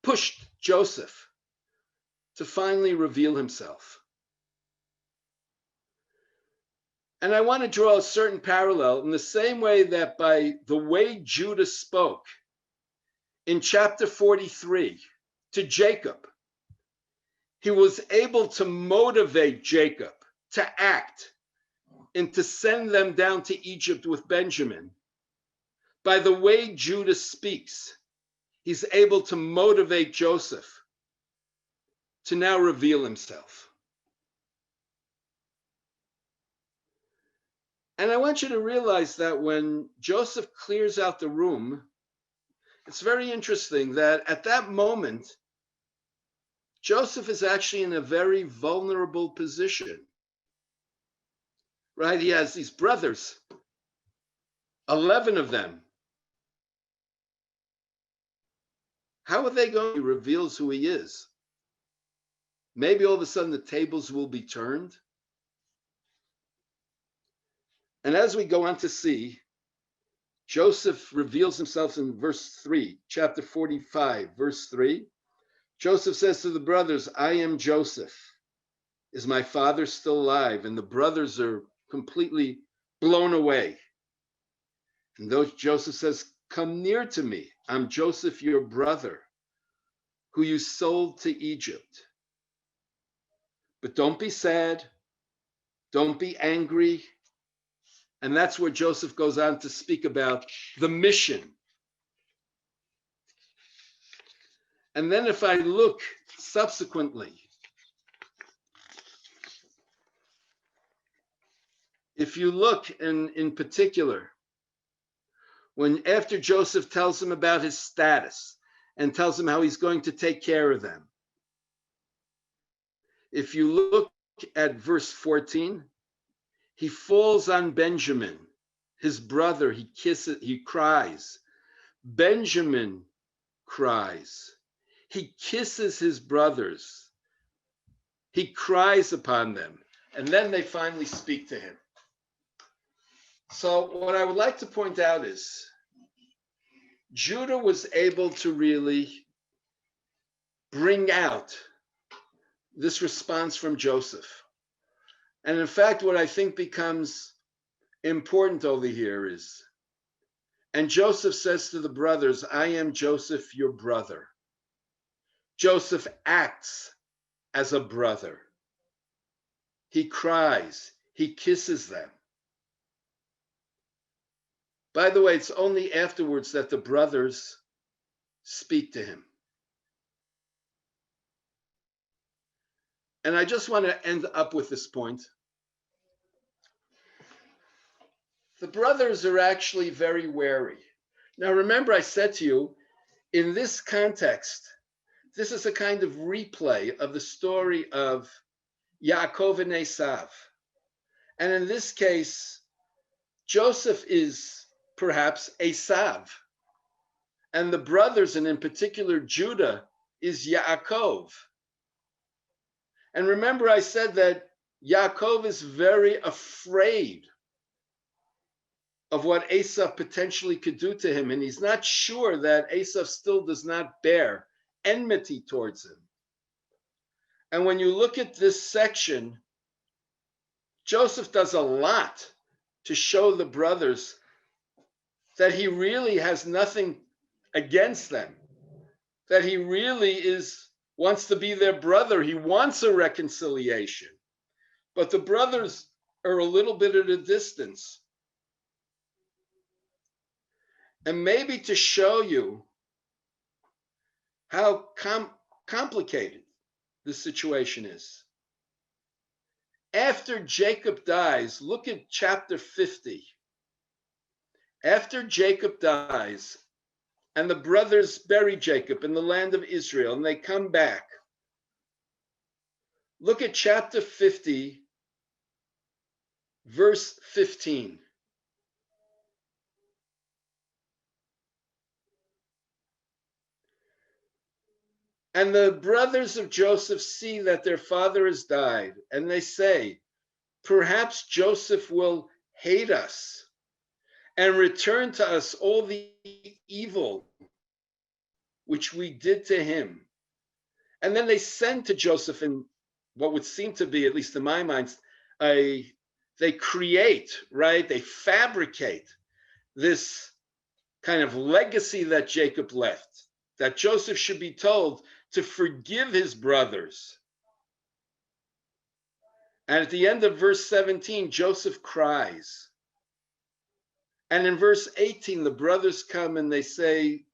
pushed Joseph to finally reveal himself. And I want to draw a certain parallel in the same way that by the way Judah spoke in chapter 43 to Jacob, he was able to motivate Jacob to act and to send them down to Egypt with Benjamin. By the way Judah speaks, he's able to motivate Joseph to now reveal himself. And I want you to realize that when Joseph clears out the room, it's very interesting that at that moment, Joseph is actually in a very vulnerable position, right? He has these brothers, 11 of them. How are they going? He reveals who he is. Maybe all of a sudden the tables will be turned. And as we go on to see, Joseph reveals himself in verse 3, chapter 45, verse 3. Joseph says to the brothers, I am Joseph. Is my father still alive? And the brothers are completely blown away. And though Joseph says, come near to me. I'm Joseph, your brother, who you sold to Egypt. But don't be sad. Don't be angry. And that's where Joseph goes on to speak about the mission. And then if I look subsequently, if you look in particular, when after Joseph tells him about his status and tells him how he's going to take care of them, if you look at verse 14, he falls on Benjamin, his brother. He kisses, he cries. Benjamin cries. He kisses his brothers. He cries upon them. And then they finally speak to him. So what I would like to point out is Judah was able to really bring out this response from Joseph. And in fact, what I think becomes important over here is, and Joseph says to the brothers, I am Joseph, your brother. Joseph acts as a brother. He cries, he kisses them. By the way, it's only afterwards that the brothers speak to him. And I just want to end up with this point. The brothers are actually very wary. Now, remember, I said to you, in this context, this is a kind of replay of the story of Yaakov and Esav. And in this case, Joseph is perhaps Esav. And the brothers, and in particular Judah, is Yaakov. And remember, I said that Yaakov is very afraid of what Esau potentially could do to him. And he's not sure that Esau still does not bear enmity towards him. And when you look at this section, Joseph does a lot to show the brothers that he really has nothing against them, that he really wants to be their brother. He wants a reconciliation. But the brothers are a little bit at a distance. And maybe to show you how complicated this situation is. After Jacob dies, look at chapter 50. After Jacob dies, and the brothers bury Jacob in the land of Israel, and they come back. Look at chapter 50, verse 15. And the brothers of Joseph see that their father has died, and they say, perhaps Joseph will hate us and return to us all the evil which we did to him. And then they send to Joseph in what would seem to be, at least in my mind, they create, right? They fabricate this kind of legacy that Jacob left, that Joseph should be told to forgive his brothers. And at the end of verse 17, Joseph cries. And in verse 18, the brothers come and they say,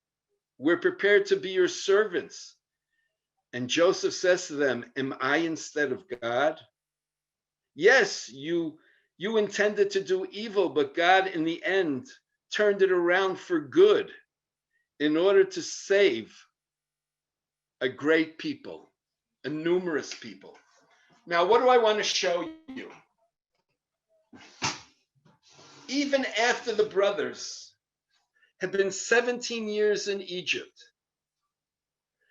we're prepared to be your servants. And Joseph says to them, am I instead of God? Yes, you intended to do evil, but God in the end turned it around for good in order to save a great people, a numerous people. Now, what do I want to show you? Even after the brothers had been 17 years in Egypt,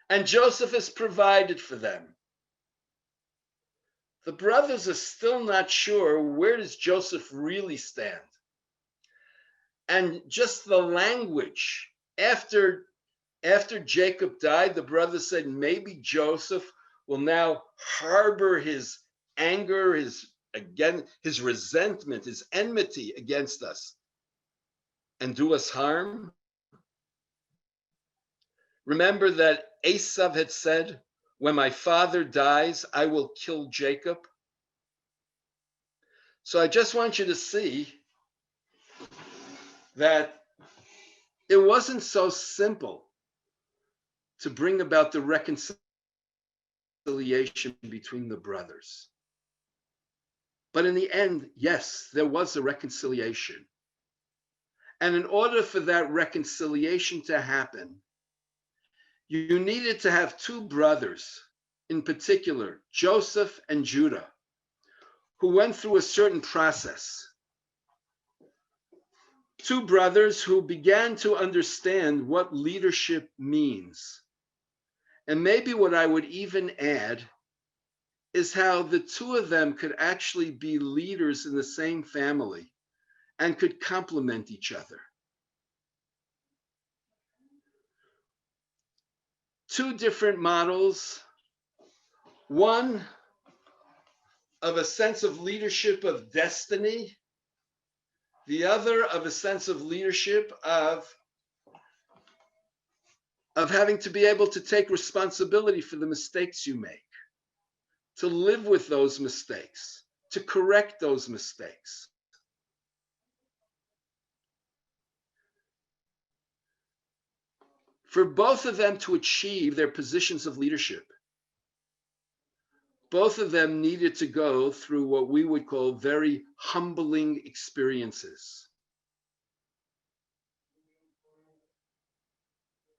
and Joseph has provided for them, the brothers are still not sure where does Joseph really stand. And just the language, after Jacob died, the brothers said maybe Joseph will now harbor his anger, his resentment, his enmity against us and do us harm. Remember that Esau had said, when my father dies, I will kill Jacob. So I just want you to see that it wasn't so simple to bring about the reconciliation between the brothers. But in the end, yes, there was a reconciliation. And in order for that reconciliation to happen, you needed to have two brothers, in particular, Joseph and Judah, who went through a certain process. Two brothers who began to understand what leadership means. And maybe what I would even add is how the two of them could actually be leaders in the same family and could complement each other. Two different models, one of a sense of leadership of destiny, the other of a sense of leadership of having to be able to take responsibility for the mistakes you make, to live with those mistakes, to correct those mistakes. For both of them to achieve their positions of leadership, both of them needed to go through what we would call very humbling experiences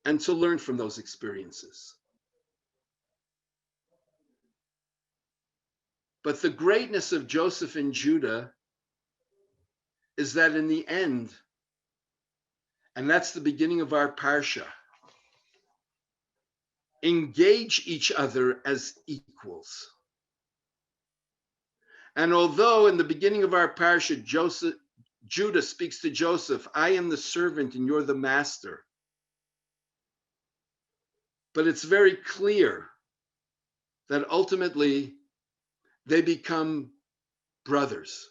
and to learn from those experiences. But the greatness of Joseph and Judah is that in the end, And that's the beginning of our parsha. Engage each other as equals. And although in the beginning of our parsha, Judah speaks to Joseph, I am the servant and you're the master. But it's very clear that ultimately they become brothers.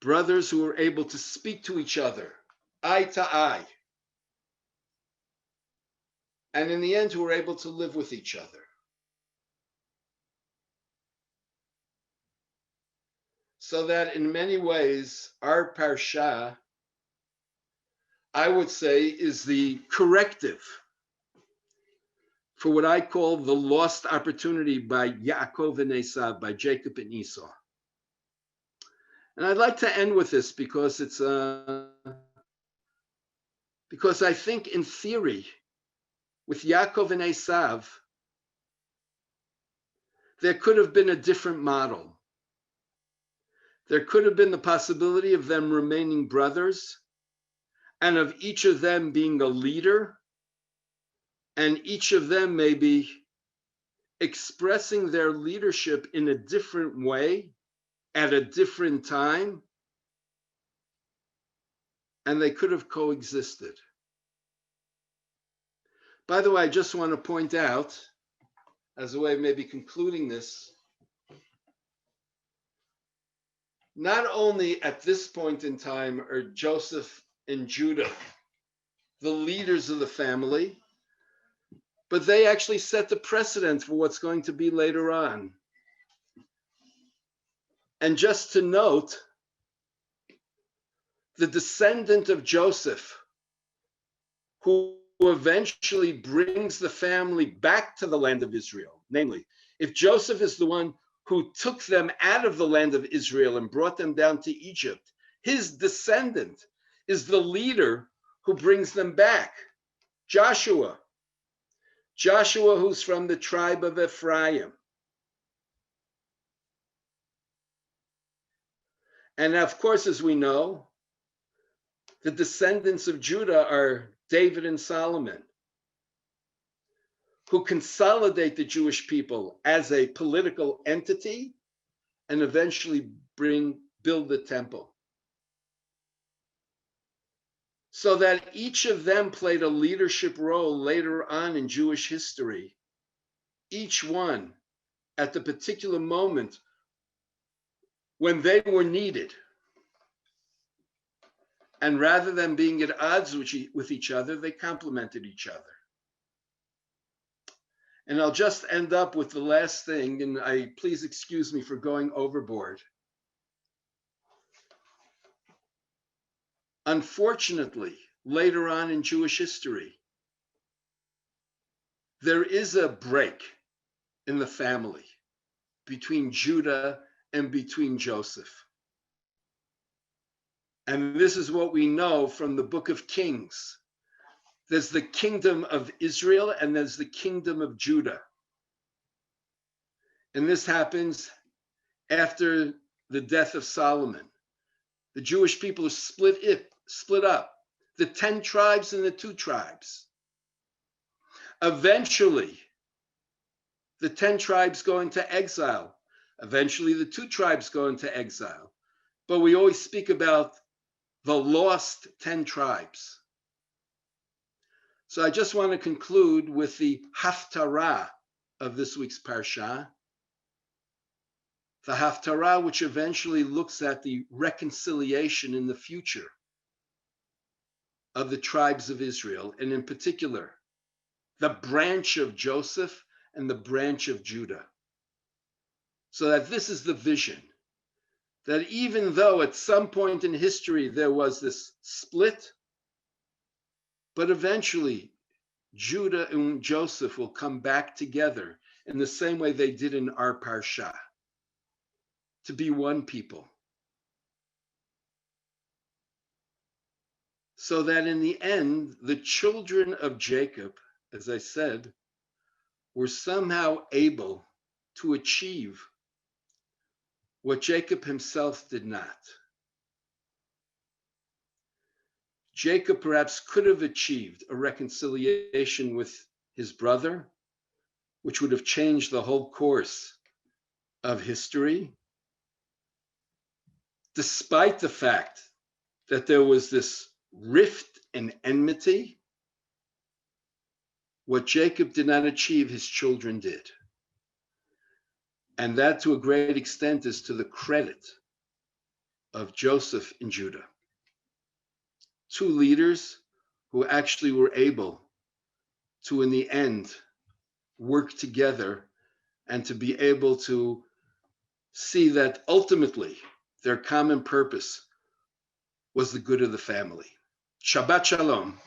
Brothers who are able to speak to each other, eye to eye. And in the end, who are able to live with each other. So that in many ways, our parsha, I would say, is the corrective for what I call the lost opportunity by Yaakov and Esav, by Jacob and Esau. And I'd like to end with this because because I think in theory, with Yaakov and Esav, there could have been a different model. There could have been the possibility of them remaining brothers and of each of them being a leader and each of them maybe expressing their leadership in a different way at a different time, and they could have coexisted. By the way, I just want to point out, as a way of maybe concluding this, not only at this point in time are Joseph and Judah the leaders of the family, but they actually set the precedent for what's going to be later on. And just to note, the descendant of Joseph, who eventually brings the family back to the land of Israel, namely, if Joseph is the one who took them out of the land of Israel and brought them down to Egypt, his descendant is the leader who brings them back, Joshua. Joshua, who's from the tribe of Ephraim. And of course, as we know, the descendants of Judah are David and Solomon, who consolidate the Jewish people as a political entity and eventually build the temple. So that each of them played a leadership role later on in Jewish history, each one at the particular moment when they were needed. And rather than being at odds with each other, they complemented each other. And I'll just end up with the last thing, and please excuse me for going overboard. Unfortunately, later on in Jewish history, there is a break in the family between Judah and between Joseph. And this is what we know from the book of Kings. There's the kingdom of Israel and there's the kingdom of Judah. And this happens after the death of Solomon. The Jewish people are split up, the 10 tribes and the 2 tribes. Eventually, the 10 tribes go into exile. Eventually, the 2 tribes go into exile. But we always speak about the lost 10 tribes. So I just want to conclude with the Haftarah of this week's Parsha. The Haftarah, which eventually looks at the reconciliation in the future of the tribes of Israel, and in particular, the branch of Joseph and the branch of Judah. So that this is the vision, that even though at some point in history there was this split, but eventually Judah and Joseph will come back together in the same way they did in our Parsha, to be one people. So that in the end, the children of Jacob, as I said, were somehow able to achieve what Jacob himself did not. Jacob perhaps could have achieved a reconciliation with his brother, which would have changed the whole course of history, despite the fact that there was this rift and enmity. What Jacob did not achieve, his children did. And that, to a great extent, is to the credit of Joseph and Judah. Two leaders who actually were able to, in the end, work together and to be able to see that ultimately their common purpose was the good of the family. Shabbat Shalom.